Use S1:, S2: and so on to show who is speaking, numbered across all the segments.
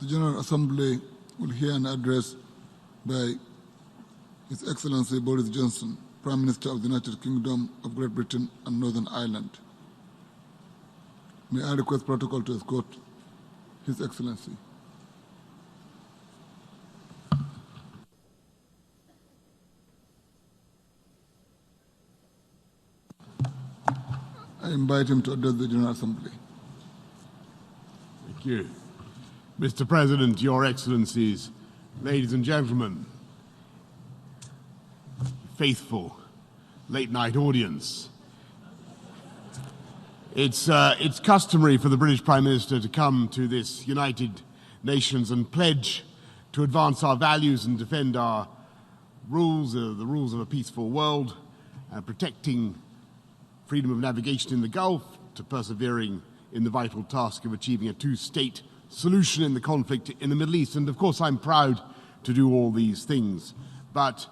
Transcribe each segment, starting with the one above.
S1: The General Assembly will hear an address by His Excellency Boris Johnson, Prime Minister of the United Kingdom of Great Britain and Northern Ireland. May I request protocol to escort His Excellency. I invite him to address the General Assembly.
S2: Thank you. Mr. President, Your Excellencies, ladies and gentlemen, faithful late-night audience. It's customary for the British Prime Minister to come to this United Nations and pledge to advance our values and defend our rules, the rules of a peaceful world, protecting freedom of navigation in the Gulf, to persevering in the vital task of achieving a two-state solution in the conflict in the Middle East. And of course, I'm proud to do all these things. But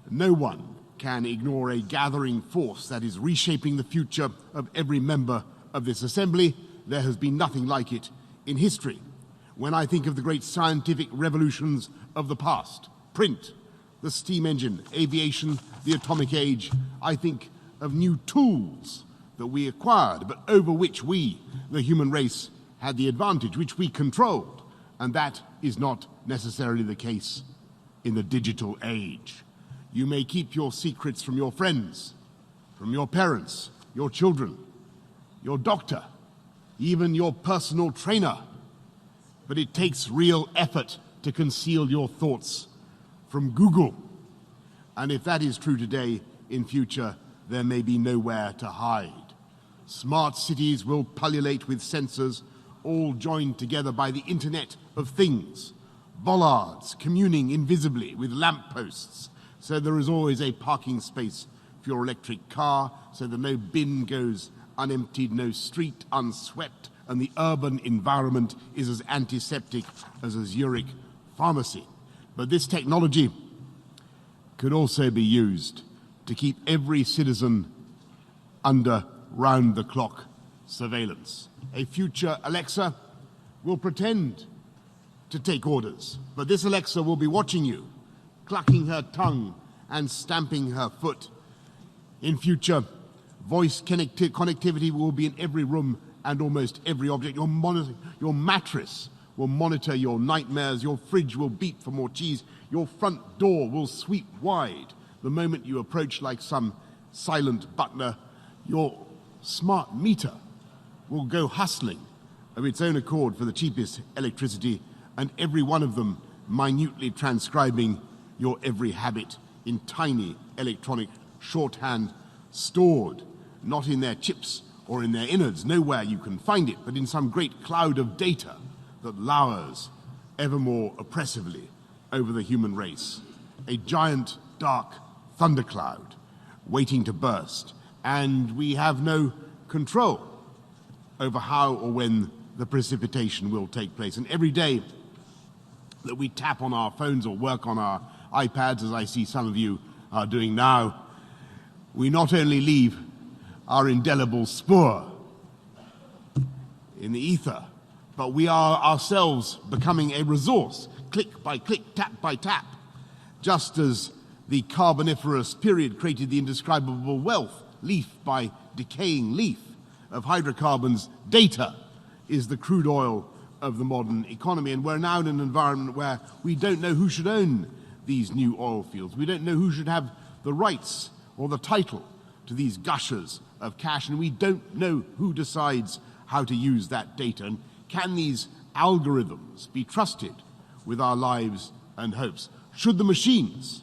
S2: no one can ignore a gathering force that is reshaping the future of every member of this assembly. There has been nothing like it in history. When I think of the great scientific revolutions of the past, print, the steam engine, aviation, the atomic age, I think of new tools that we acquired, but over which we, the human race, had the advantage, which we controlled. And that is not necessarily the case in the digital age. You may keep your secrets from your friends, from your parents, your children, your doctor, even your personal trainer. But it takes real effort to conceal your thoughts from Google. And if that is true today, in future, there may be nowhere to hide. Smart cities will pullulate with sensors, all joined together by the Internet of Things. Bollards communing invisibly with lampposts, so there is always a parking space for your electric car, so that no bin goes unemptied, no street unswept, and the urban environment is as antiseptic as a Zurich pharmacy. But this technology could also be used to keep every citizen under round-the-clock surveillance. A future Alexa will pretend to take orders, but this Alexa will be watching you, clucking her tongue and stamping her foot. In future, voice connectivity will be in every room and almost every object. Your mattress will monitor your nightmares, your fridge will beat for more cheese, your front door will sweep wide the moment you approach like some silent butler. Your smart meter will go hustling of its own accord for the cheapest electricity, and every one of them minutely transcribing your every habit in tiny electronic shorthand, stored not in their chips or in their innards, nowhere you can find it, but in some great cloud of data that lowers ever more oppressively over the human race. A giant dark thundercloud waiting to burst, and we have no control over how or when the precipitation will take place. And every day that we tap on our phones or work on our iPads, as I see some of you are doing now, we not only leave our indelible spoor in the ether, but we are ourselves becoming a resource, click by click, tap by tap, just as the Carboniferous period created the indescribable wealth, leaf by decaying leaf, of hydrocarbons. Data is the crude oil of the modern economy, and we're now in an environment where we don't know who should own these new oil fields. We don't know who should have the rights or the title to these gushers of cash, and we don't know who decides how to use that data. And can these algorithms be trusted with our lives and hopes? Should the machines,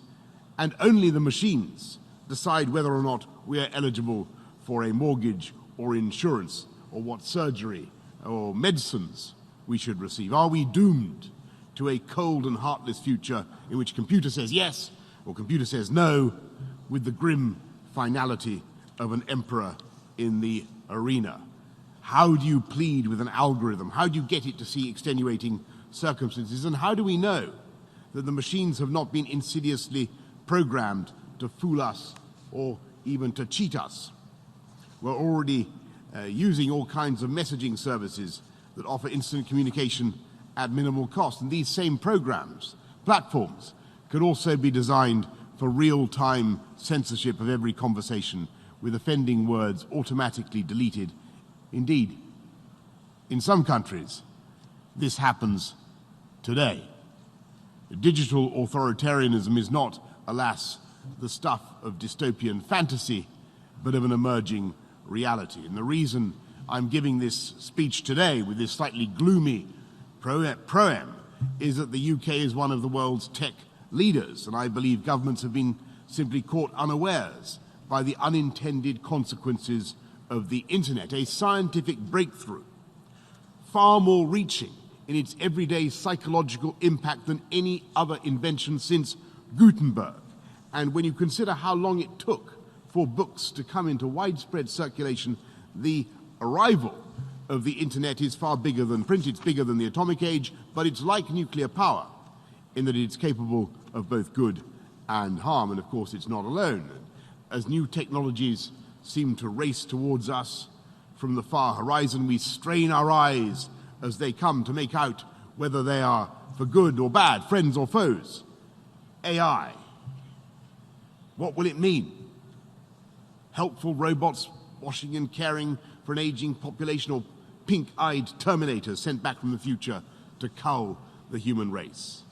S2: and only the machines, decide whether or not we are eligible for a mortgage or insurance, or what surgery or medicines we should receive? Are we doomed to a cold and heartless future in which computer says yes or computer says no, with the grim finality of an emperor in the arena? How do you plead with an algorithm? How do you get it to see extenuating circumstances? And how do we know that the machines have not been insidiously programmed to fool us or even to cheat us? We're already using all kinds of messaging services that offer instant communication at minimal cost. And these same programs, platforms, could also be designed for real-time censorship of every conversation, with offending words automatically deleted. Indeed, in some countries, this happens today. Digital authoritarianism is not, alas, the stuff of dystopian fantasy, but of an emerging reality. And the reason I'm giving this speech today with this slightly gloomy proem is that the UK is one of the world's tech leaders, and I believe governments have been simply caught unawares by the unintended consequences of the internet, a scientific breakthrough far more reaching in its everyday psychological impact than any other invention since Gutenberg. And when you consider how long it took for books to come into widespread circulation, the arrival of the internet is far bigger than print. It's bigger than the atomic age, but it's like nuclear power in that it's capable of both good and harm. And of course, it's not alone. As new technologies seem to race towards us from the far horizon, we strain our eyes as they come to make out whether they are for good or bad, friends or foes. AI. What will it mean? Helpful robots washing and caring for an aging population, or pink-eyed terminators sent back from the future to cull the human race?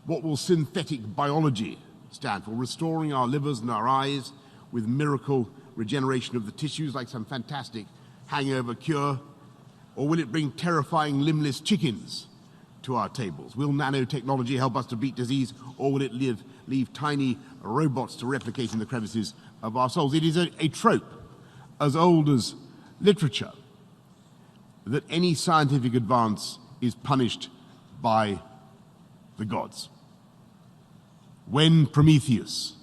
S2: What will synthetic biology stand for? Restoring our livers and our eyes with miracle regeneration of the tissues like some fantastic hangover cure? Or will it bring terrifying limbless chickens to our tables? Will nanotechnology help us to beat disease, or will it leave tiny robots to replicate in the crevices of our souls? It is a trope as old as literature that any scientific advance is punished by the gods. When Prometheus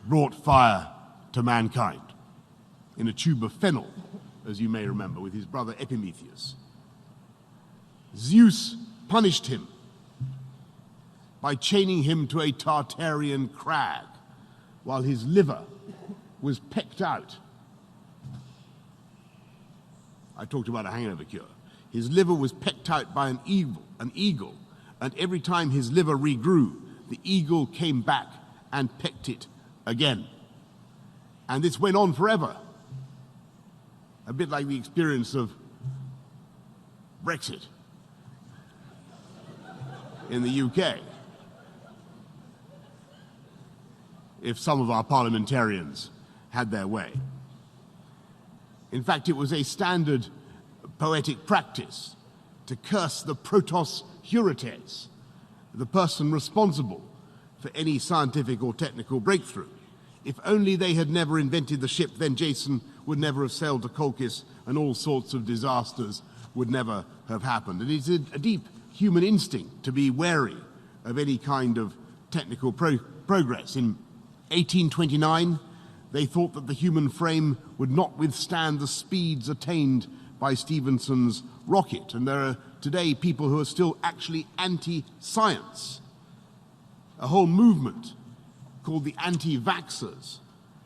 S2: brought fire to mankind in a tube of fennel, as you may remember, with his brother Epimetheus, Zeus punished him by chaining him to a Tartarian crag while his liver was pecked out. I talked about a hangover cure. His liver was pecked out by an eagle, and every time his liver regrew, the eagle came back and pecked it again. And this went on forever. A bit like the experience of Brexit in the UK. If some of our parliamentarians had their way. In fact, it was a standard poetic practice to curse the protos heurates, the person responsible for any scientific or technical breakthrough. If only they had never invented the ship, then Jason would never have sailed to Colchis, and all sorts of disasters would never have happened. And it's a deep human instinct to be wary of any kind of technical progress. In 1829, they thought that the human frame would not withstand the speeds attained by Stephenson's rocket. And there are today people who are still actually anti-science. A whole movement called the anti-vaxxers,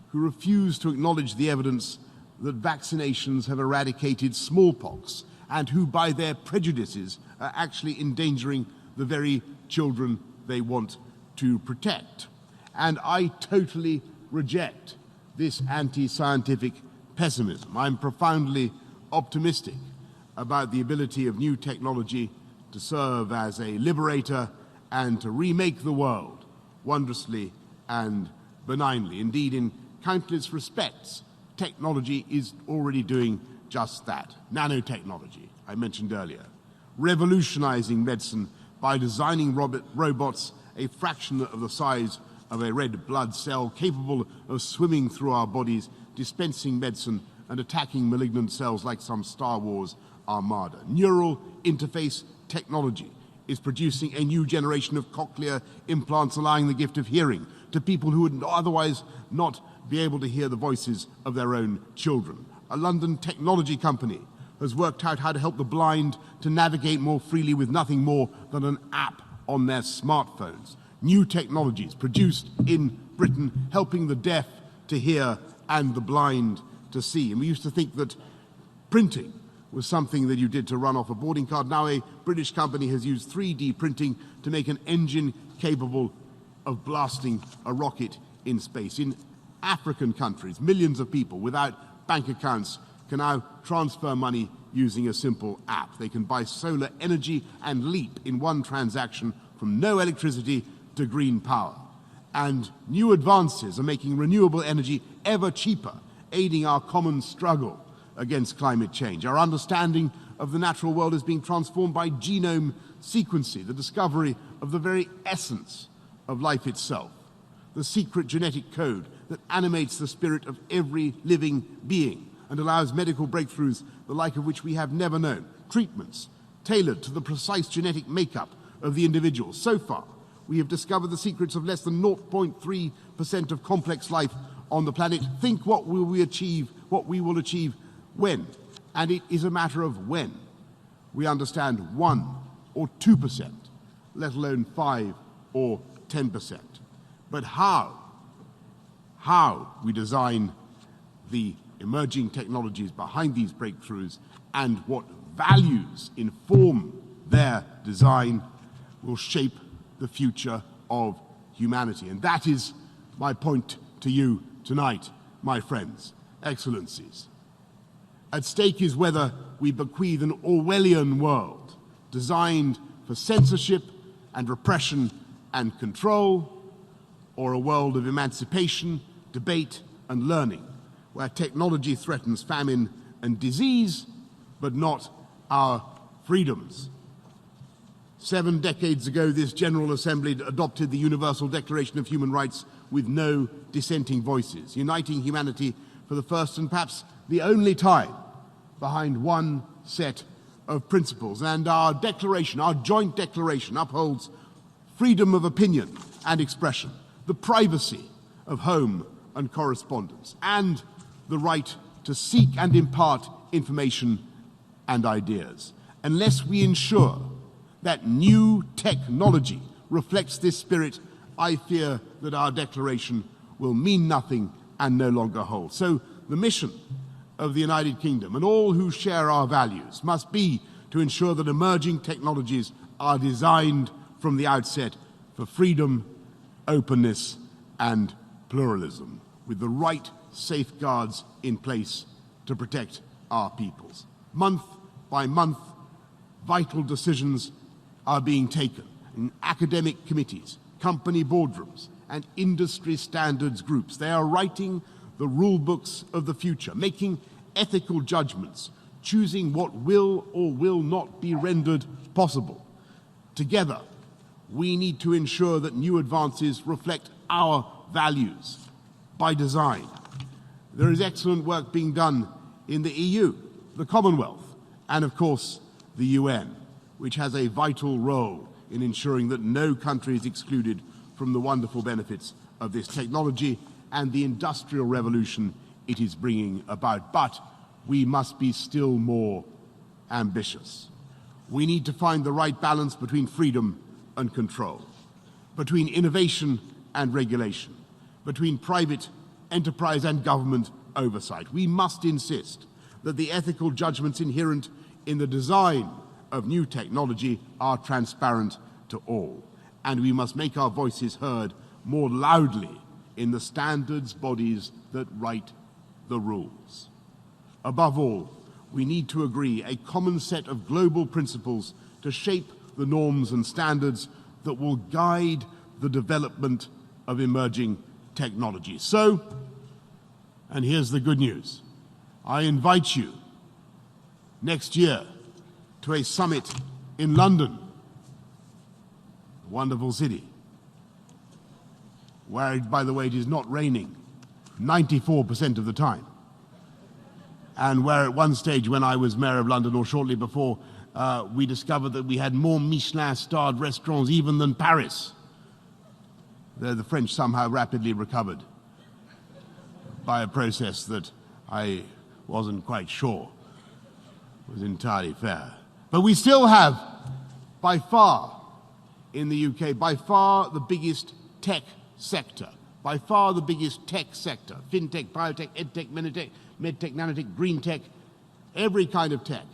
S2: who refuse to acknowledge the evidence that vaccinations have eradicated smallpox, and who, by their prejudices, are actually endangering the very children they want to protect. And I totally reject this anti-scientific pessimism. I'm profoundly optimistic about the ability of new technology to serve as a liberator and to remake the world wondrously and benignly. Indeed, in countless respects, technology is already doing just that. Nanotechnology, I mentioned earlier, revolutionizing medicine by designing robots a fraction of the size of a red blood cell, capable of swimming through our bodies, dispensing medicine and attacking malignant cells like some Star Wars armada. Neural interface technology is producing a new generation of cochlear implants, allowing the gift of hearing to people who would otherwise not be able to hear the voices of their own children. A London technology company has worked out how to help the blind to navigate more freely with nothing more than an app on their smartphones. New technologies produced in Britain, helping the deaf to hear and the blind to see. And we used to think that printing was something that you did to run off a boarding card. Now a British company has used 3D printing to make an engine capable of blasting a rocket in space. In African countries, millions of people without bank accounts can now transfer money using a simple app. They can buy solar energy and leap in one transaction from no electricity to green power. And new advances are making renewable energy ever cheaper, aiding our common struggle against climate change. Our understanding of the natural world is being transformed by genome sequencing, the discovery of the very essence of life itself, the secret genetic code that animates the spirit of every living being and allows medical breakthroughs the like of which we have never known, treatments tailored to the precise genetic makeup of the individual. So far, we have discovered the secrets of less than 0.3% of complex life on the planet. Think what we will achieve when, and it is a matter of when, we understand 1 or 2%, let alone 5 or 10%. But how we design the emerging technologies behind these breakthroughs and what values inform their design will shape the future of humanity. And that is my point to you tonight, my friends, excellencies. At stake is whether we bequeath an Orwellian world designed for censorship and repression and control, or a world of emancipation, debate and learning, where technology threatens famine and disease, but not our freedoms. 7 decades ago, this General Assembly adopted the Universal Declaration of Human Rights with no dissenting voices, uniting humanity for the first and perhaps the only time behind one set of principles. And our declaration, our joint declaration, upholds freedom of opinion and expression, the privacy of home and correspondence, and the right to seek and impart information and ideas. Unless we ensure that new technology reflects this spirit, I fear that our declaration will mean nothing and no longer hold. So the mission of the United Kingdom and all who share our values must be to ensure that emerging technologies are designed from the outset for freedom, openness and pluralism, with the right safeguards in place to protect our peoples. Month by month, vital decisions are being taken in academic committees, company boardrooms, and industry standards groups. They are writing the rule books of the future, making ethical judgments, choosing what will or will not be rendered possible. Together, we need to ensure that new advances reflect our values by design. There is excellent work being done in the EU, the Commonwealth, and of course the UN, which has a vital role in ensuring that no country is excluded from the wonderful benefits of this technology and the industrial revolution it is bringing about. But we must be still more ambitious. We need to find the right balance between freedom and control, between innovation and regulation, between private enterprise and government oversight. We must insist that the ethical judgments inherent in the design of new technology are transparent to all, and we must make our voices heard more loudly in the standards bodies that write the rules. Above all, we need to agree a common set of global principles to shape the norms and standards that will guide the development of emerging technology. So, and here's the good news, I invite you next year to a summit in London, a wonderful city, where, by the way, it is not raining 94% of the time, and where at one stage when I was Mayor of London, or shortly before, we discovered that we had more Michelin-starred restaurants even than Paris. The French somehow rapidly recovered by a process that I wasn't quite sure was entirely fair. But we still have, by far, in the UK, by far the biggest tech sector, by far the biggest tech sector, fintech, biotech, edtech, medtech, nanotech, green tech, every kind of tech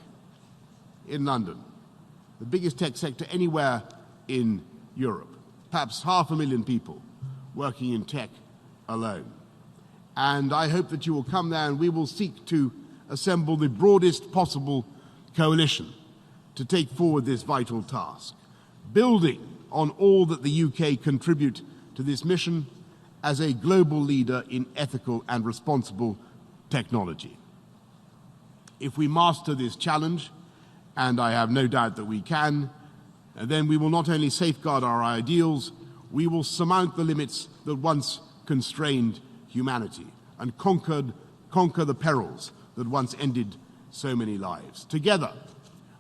S2: in London, the biggest tech sector anywhere in Europe, perhaps 500,000 people working in tech alone. And I hope that you will come there and we will seek to assemble the broadest possible coalition to take forward this vital task, building on all that the UK contribute to this mission as a global leader in ethical and responsible technology. If we master this challenge, and I have no doubt that we can, then we will not only safeguard our ideals, we will surmount the limits that once constrained humanity and conquer the perils that once ended so many lives. Together,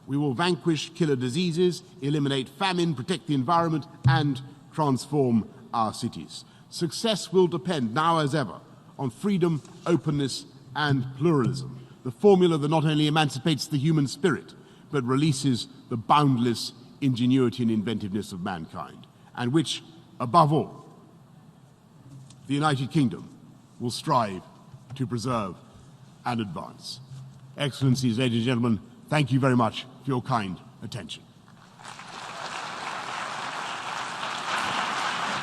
S2: we will vanquish killer diseases, eliminate famine, protect the environment, and transform our cities. Success will depend, now as ever, on freedom, openness, and pluralism, the formula that not only emancipates the human spirit, but releases the boundless ingenuity and inventiveness of mankind, and which, above all, the United Kingdom will strive to preserve and advance. Excellencies, ladies and gentlemen, thank you very much for your kind attention.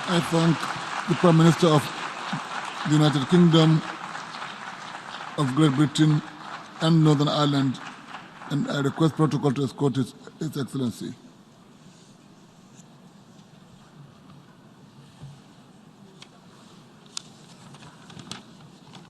S1: I thank the Prime Minister of the United Kingdom of Great Britain and Northern Ireland, and I request protocol to escort His Excellency.